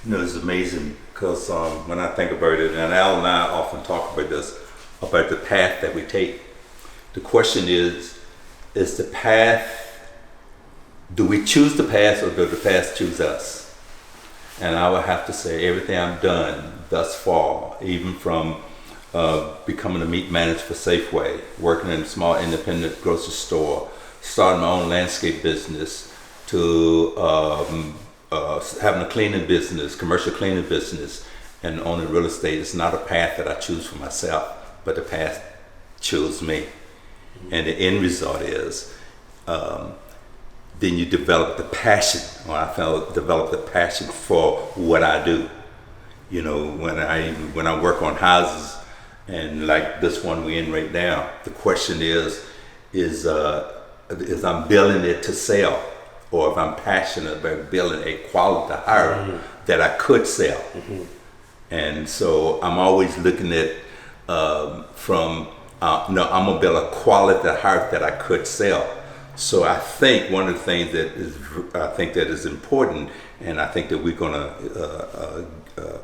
It's amazing because when I think about it, and Al and I often talk about this, about the path that we take. The question is the path, do we choose the path or does the path choose us? And I would have to say everything I've done thus far, even from becoming a meat manager for Safeway, working in a small independent grocery store, starting my own landscape business, to having a cleaning business, commercial cleaning business, and owning real estate. It's not a path that I choose for myself, but the path chose me. And the end result is, then you develop the passion, or I felt develop the passion for what I do. When I work on houses, and like this one we're in right now, the question is I'm building it to sell, or if I'm passionate about building a quality house that I could sell. And so I'm always looking at I'm gonna build a quality house that I could sell. So I think one of the things that is important, and I think that we're gonna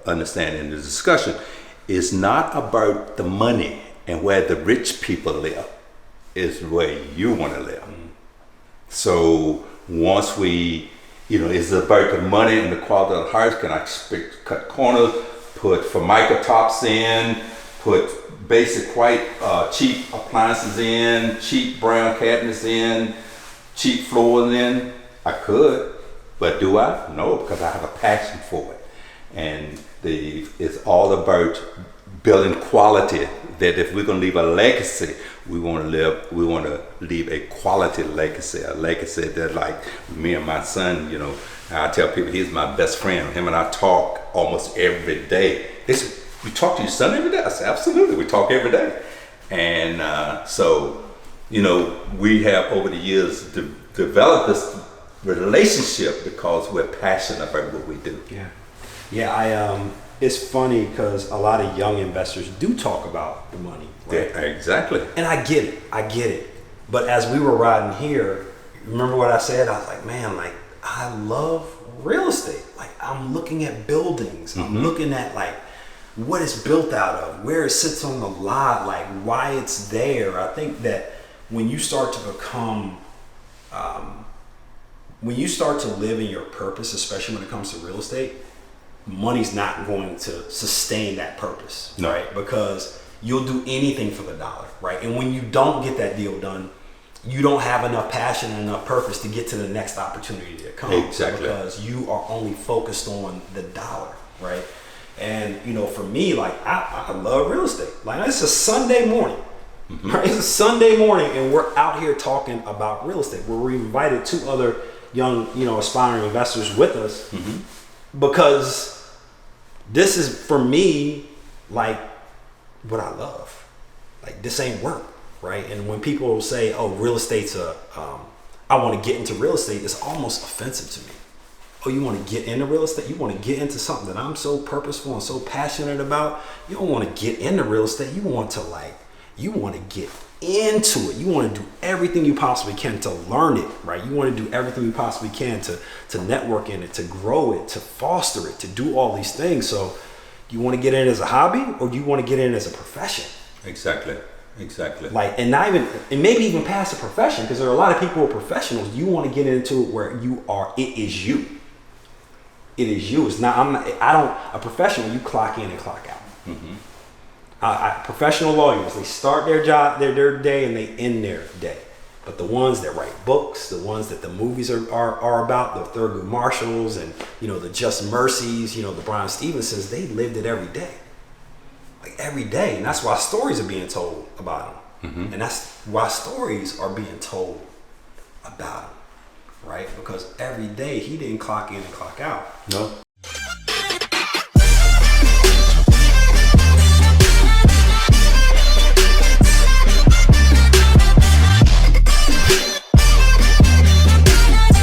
understand in the discussion, is not about the money and where the rich people live, is where you want to live. So once we, it's about the money and the quality of the house. Can I cut corners, put Formica tops in, put basic white cheap appliances in, cheap brown cabinets in, cheap floors in? I could, but do I? No, because I have a passion for it. And it's all about building quality, that if we're going to leave a legacy, we want to leave a quality legacy, a legacy that, like me and my son, I tell people he's my best friend. Him and I talk almost every day. They say, "You talk to your son every day?" I say, "Absolutely, we talk every day." And so, we have over the years developed this relationship because we're passionate about what we do. Yeah. It's funny because a lot of young investors do talk about the money, right? Yeah, exactly. And I get it. But as we were riding here, remember what I said? I was like, man, like, I love real estate. Like, I'm looking at buildings. I'm looking at like what it's built out of, where it sits on the lot, like why it's there. I think that when you start to become, when you start to live in your purpose, especially when it comes to real estate, money's not going to sustain that purpose, right? Because you'll do anything for the dollar, right? And when you don't get that deal done, you don't have enough passion and enough purpose to get to the next opportunity that comes. Exactly. Because you are only focused on the dollar, right? And for me, like I love real estate. Like it's a Sunday morning, right? It's a Sunday morning, and we're out here talking about real estate. Where we invited two other young, aspiring investors with us. Because this is, for me, like what I love. Like this ain't work, right? And when people say, "Oh, real estate's I want to get into real estate," it's almost offensive to me. Oh, you want to get into real estate? You want to get into something that I'm so purposeful and so passionate about? You don't want to get into real estate. You want to get into it. You want to do everything you possibly can to learn it, right? You want to do everything you possibly can to network in it, to grow it, to foster it, to do all these things. So do you want to get in as a hobby, or do you want to get in as a profession? Exactly. Like, and maybe even past a profession, because there are a lot of people who are professionals. You want to get into it where you are, it is you. It is you. It's not, a professional, you clock in and clock out. Professional lawyers, they start their job, their day, and they end their day. But the ones that write books, the ones that the movies are about, the Thurgood Marshalls and the Just Mercies, the Brian Stevensons, they lived it every day, like every day, and that's why stories are being told about them, and that's why stories are being told about him, right? Because every day he didn't clock in and clock out. No.